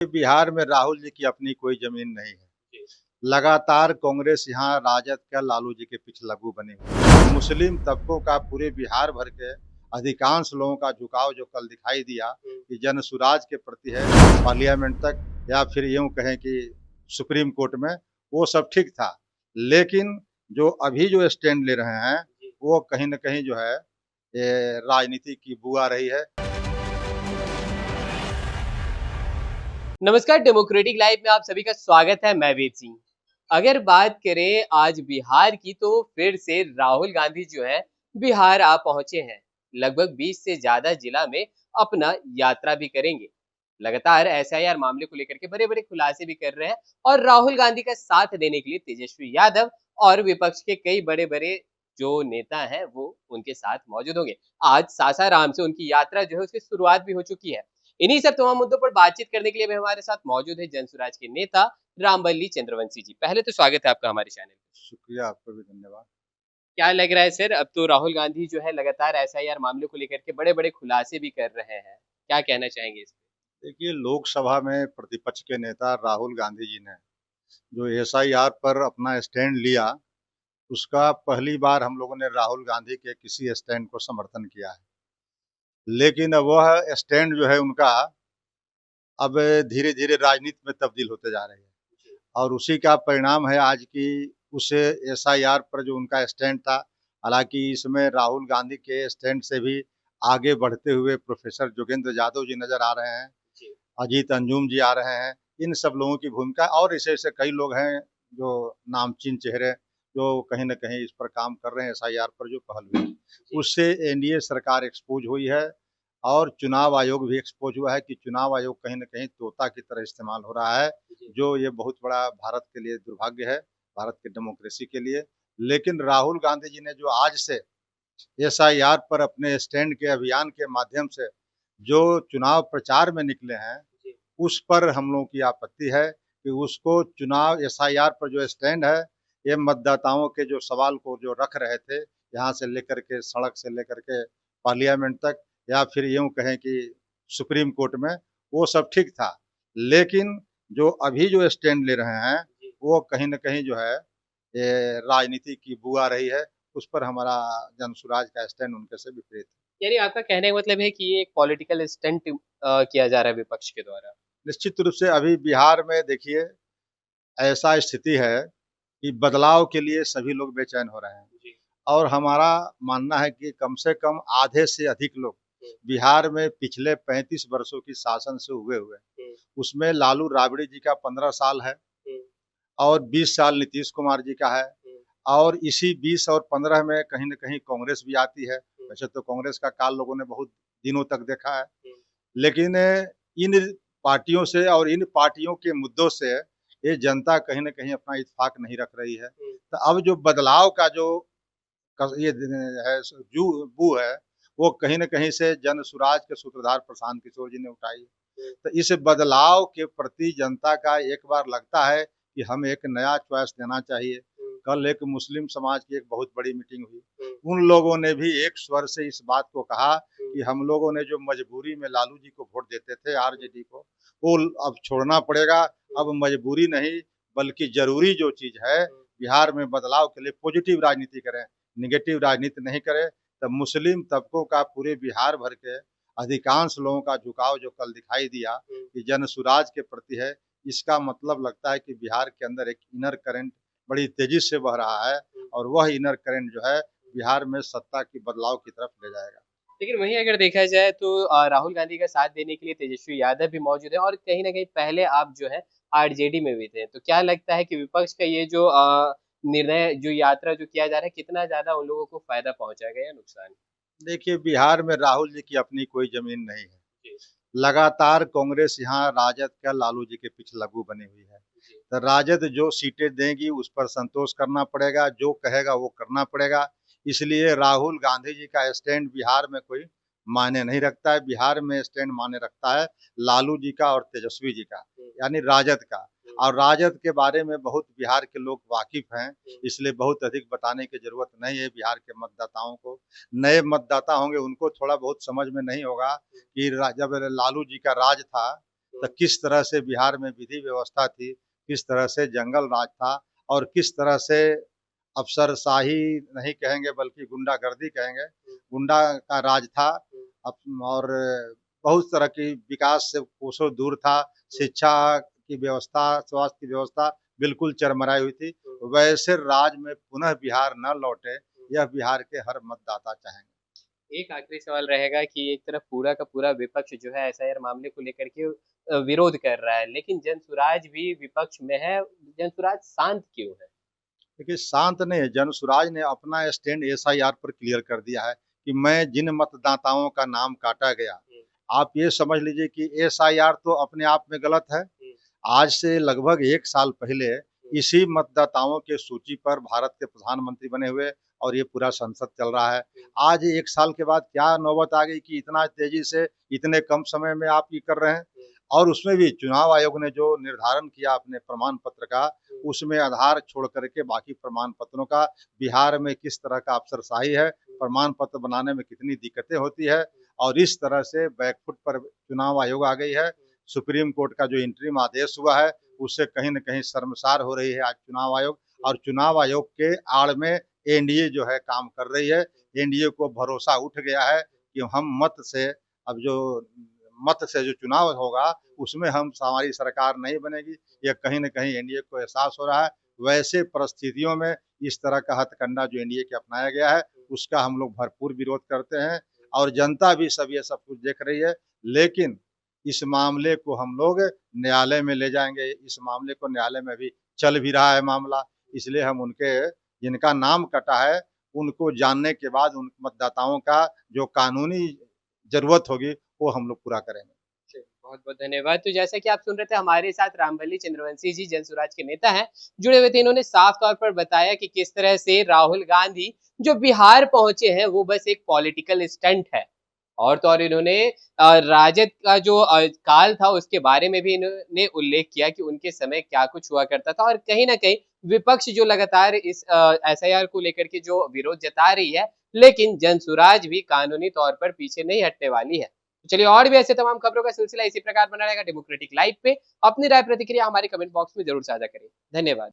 बिहार में राहुल जी की अपनी कोई जमीन नहीं है। लगातार कांग्रेस यहाँ राजद का लालू जी के पीछे लघु बनी हुई है। मुस्लिम तबकों का पूरे बिहार भर के अधिकांश लोगों का झुकाव जो कल दिखाई दिया कि जन सुराज के प्रति है, पार्लियामेंट तक या फिर यूं कहें कि सुप्रीम कोर्ट में, वो सब ठीक था। लेकिन जो अभी जो स्टैंड ले रहे हैं वो कहीं न कहीं जो है ये राजनीति की बू आ रही है। नमस्कार, डेमोक्रेटिक लाइव में आप सभी का स्वागत है। मैं वेद सिंह। अगर बात करें आज बिहार की, तो फिर से राहुल गांधी जो है बिहार आ पहुंचे हैं। लगभग 20 से ज्यादा जिला में अपना यात्रा भी करेंगे। लगातार एसआईआर मामले को लेकर के बड़े बड़े खुलासे भी कर रहे हैं और राहुल गांधी का साथ देने के लिए तेजस्वी यादव और विपक्ष के कई बड़े बड़े जो नेता हैं वो उनके साथ मौजूद होंगे। आज सासाराम से उनकी यात्रा जो है उसकी शुरुआत भी हो चुकी है। इन्हीं सब तमाम मुद्दों पर बातचीत करने के लिए भी हमारे साथ मौजूद है जनसुराज के नेता रामबल्ली चंद्रवंशी जी। पहले तो स्वागत है आपका हमारे चैनल पे। शुक्रिया, आपको भी धन्यवाद। क्या लग रहा है सर, अब तो राहुल गांधी जो है लगातार एसआईआर मामले को लेकर के बड़े बड़े खुलासे भी कर रहे हैं, क्या कहना चाहेंगे इस पे? देखिए, लोकसभा में प्रतिपक्ष के नेता राहुल गांधी जी ने जो एसआईआर पर अपना स्टैंड लिया, उसका पहली बार हम लोगों ने राहुल गांधी के किसी स्टैंड को समर्थन किया है। लेकिन अब वह स्टैंड जो है उनका अब धीरे-धीरे राजनीति में तब्दील होते जा रही है और उसी का परिणाम है आज की उस एसआईआर पर जो उनका स्टैंड था। हालाँकि इसमें राहुल गांधी के स्टैंड से भी आगे बढ़ते हुए प्रोफेसर जोगेंद्र यादव जी नज़र आ रहे हैं, अजीत अंजुम जी आ रहे हैं। इन सब लोगों की भूमिका और ऐसे-ऐसे कई लोग हैं जो नामचीन चेहरे जो कहीं न कहीं इस पर काम कर रहे हैं एसआईआर पर जो पहल हुई। उससे एनडीए सरकार एक्सपोज़ हुई है और चुनाव आयोग भी एक्सपोज़ हुआ है कि चुनाव आयोग कहीं न कहीं तोता की तरह इस्तेमाल हो रहा है, जो ये बहुत बड़ा भारत के लिए दुर्भाग्य है, भारत की डेमोक्रेसी के लिए। लेकिन राहुल गांधी जी ने जो आज से एसआईआर पर अपने स्टैंड के अभियान के माध्यम से जो चुनाव प्रचार में निकले हैं, उस पर हम लोगों की आपत्ति है कि उसको चुनाव एसआईआर पर जो स्टैंड है, ये मतदाताओं के जो सवाल को जो रख रहे थे, यहाँ से लेकर के सड़क से लेकर के पार्लियामेंट तक या फिर यूँ कहें कि सुप्रीम कोर्ट में, वो सब ठीक था। लेकिन जो अभी जो स्टैंड ले रहे हैं, वो कहीं न कहीं जो है, ये राजनीति की बू आ रही है, उस पर हमारा जनसुराज का स्टैंड उनके से विपरीत है। यानी आपका कहने का मतलब है कि ये एक पॉलिटिकल स्टंट किया जा रहा है विपक्ष के द्वारा। निश्चित रूप से अभी बिहार में देखिए ऐसा स्थिति है कि बदलाव के लिए सभी लोग बेचैन हो रहे हैं और हमारा मानना है कि कम से कम आधे से अधिक लोग बिहार में पिछले 35 वर्षों की शासन से हुए हुए, उसमें लालू राबड़ी जी का 15 साल है और 20 साल नीतीश कुमार जी का है और इसी 20 और 15 में कहीं न कहीं कांग्रेस भी आती है। वैसे तो कांग्रेस का काल लोगों ने बहुत दिनों तक देखा है, लेकिन इन पार्टियों से और इन पार्टियों के मुद्दों से ये जनता कहीं न कहीं अपना इत्तेफाक नहीं रख रही है। तो अब जो बदलाव का जो ये है जू बू है, वो कहीं न कहीं से जन सुराज के सूत्रधार प्रशांत किशोर जी ने उठाई। तो इस बदलाव के प्रति जनता का एक बार लगता है कि हमें एक नया चॉइस देना चाहिए। कल एक मुस्लिम समाज की एक बहुत बड़ी मीटिंग हुई। उन लोगों ने भी एक स्वर से इस बात को कहा कि हम लोगों ने जो मजबूरी में लालू जी को वोट देते थे, आरजेडी को, वो अब छोड़ना पड़ेगा। अब मजबूरी नहीं बल्कि ज़रूरी जो चीज़ है, बिहार में बदलाव के लिए पॉजिटिव राजनीति करें, नेगेटिव राजनीति नहीं करें। तो मुस्लिम तबकों का पूरे बिहार भर के अधिकांश लोगों का झुकाव जो कल दिखाई दिया कि जन सुराज के प्रति है, इसका मतलब लगता है कि बिहार के अंदर एक इनर करंट बड़ी तेजी से बह रहा है और वह इनर करंट जो है बिहार में सत्ता की बदलाव की तरफ ले जाएगा। लेकिन वहीं अगर देखा जाए तो राहुल गांधी का साथ देने के लिए तेजस्वी यादव भी मौजूद है और कहीं ना कहीं पहले आप जो है आरजेडी में भी थे। तो क्या लगता है कि विपक्ष का ये जो निर्णय, जो यात्रा जो किया जा रहा है, कितना ज्यादा उन लोगों को फायदा पहुंचाएगा या नुकसान? देखिए, बिहार में राहुल जी की अपनी कोई जमीन नहीं है। जी। लगातार कांग्रेस यहाँ राजद का लालू जी के पीछे लघु बनी हुई है। जी। तो राजद जो सीटें देगी उस पर संतोष करना पड़ेगा, जो कहेगा वो करना पड़ेगा। इसलिए राहुल गांधी जी का स्टैंड बिहार में कोई मायने नहीं रखता है। बिहार में स्टैंड मायने रखता है लालू जी का और तेजस्वी जी का, यानी राजद का। और राजद के बारे में बहुत बिहार के लोग वाकिफ़ हैं, इसलिए बहुत अधिक बताने की ज़रूरत नहीं है बिहार के मतदाताओं को। नए मतदाता होंगे उनको थोड़ा बहुत समझ में नहीं होगा कि जब लालू जी का राज था तो किस तरह से बिहार में विधि व्यवस्था थी, किस तरह से जंगल राज था और किस तरह से अफसरशाही नहीं कहेंगे बल्कि गुंडागर्दी कहेंगे, गुंडा का राज था। और बहुत तरह की विकास से कोसों दूर था, शिक्षा की व्यवस्था, स्वास्थ्य की व्यवस्था बिल्कुल चरमराई हुई थी। वैसे राज में पुनः बिहार न लौटे, यह बिहार के हर मतदाता चाहेंगे। एक आखिरी सवाल रहेगा कि एक तरफ पूरा का पूरा विपक्ष जो है एसआईआर मामले को लेकर के विरोध कर रहा है, लेकिन जनसुराज भी विपक्ष में है। जनसुराज शांत क्यों है? देखिए शांत नहीं है, जनसुराज ने अपना स्टैंड एसआईआर पर क्लियर कर दिया है कि मैं जिन मतदाताओं का नाम काटा गया, आप ये समझ लीजिए कि एसआईआर तो अपने आप में गलत है। आज से लगभग 1 साल पहले इसी मतदाताओं के सूची पर भारत के प्रधानमंत्री बने हुए और ये पूरा संसद चल रहा है। आज 1 साल के बाद क्या नौबत आ गई कि इतना तेजी से, इतने कम समय में आप ये कर रहे हैं? और उसमें भी चुनाव आयोग ने जो निर्धारण किया अपने प्रमाण पत्र का, उसमें आधार छोड़ करके बाकी प्रमाण पत्रों का बिहार में किस तरह का अफसरशाही है, प्रमाण पत्र बनाने में कितनी दिक्कतें होती है और इस तरह से बैकफुट पर चुनाव आयोग आ गई है। सुप्रीम कोर्ट का जो इंटरिम आदेश हुआ है, उससे कहीं न कहीं शर्मसार हो रही है आज चुनाव आयोग। और चुनाव आयोग के आड़ में एनडीए जो है काम कर रही है। एनडीए को भरोसा उठ गया है कि हम मत से जो चुनाव होगा, उसमें हमारी सरकार नहीं बनेगी। यह कहीं न कहीं एनडीए को एहसास हो रहा है। वैसे परिस्थितियों में इस तरह का हथकंडा जो एनडीए के अपनाया गया है, उसका हम लोग भरपूर विरोध करते हैं और जनता भी सब ये सब कुछ देख रही है। लेकिन इस मामले को हम लोग न्यायालय में ले जाएँगे। इस मामले को न्यायालय में अभी चल भी रहा है मामला। इसलिए हम उनके जिनका नाम कटा है, उनको जानने के बाद उन मतदाताओं का जो कानूनी ज़रूरत होगी, वो हम लोग पूरा करेंगे। बहुत-बहुत धन्यवाद। तो जैसा कि आप सुन रहे थे, हमारे साथ रामबली चंद्रवंशी जी जनसुराज के नेता हैं, जुड़े हुए थे। इन्होंने साफ तौर पर बताया कि किस तरह से राहुल गांधी जो बिहार पहुंचे हैं, वो बस एक पॉलिटिकल स्टंट है। और तो और इन्होंने राजद का जो काल था उसके बारे में भी इन्होंने उल्लेख किया कि उनके समय क्या कुछ हुआ करता था। और कहीं न कहीं विपक्ष जो लगातार इस एसआईआर को लेकर के जो विरोध जता रही है, लेकिन जनसुराज भी कानूनी तौर पर पीछे नहीं हटने वाली है। तो चलिए, और भी ऐसे तमाम खबरों का सिलसिला इसी प्रकार बना रहेगा डेमोक्रेटिक लाइव पे। अपनी राय प्रतिक्रिया हमारे कमेंट बॉक्स में जरूर साझा करिए। धन्यवाद।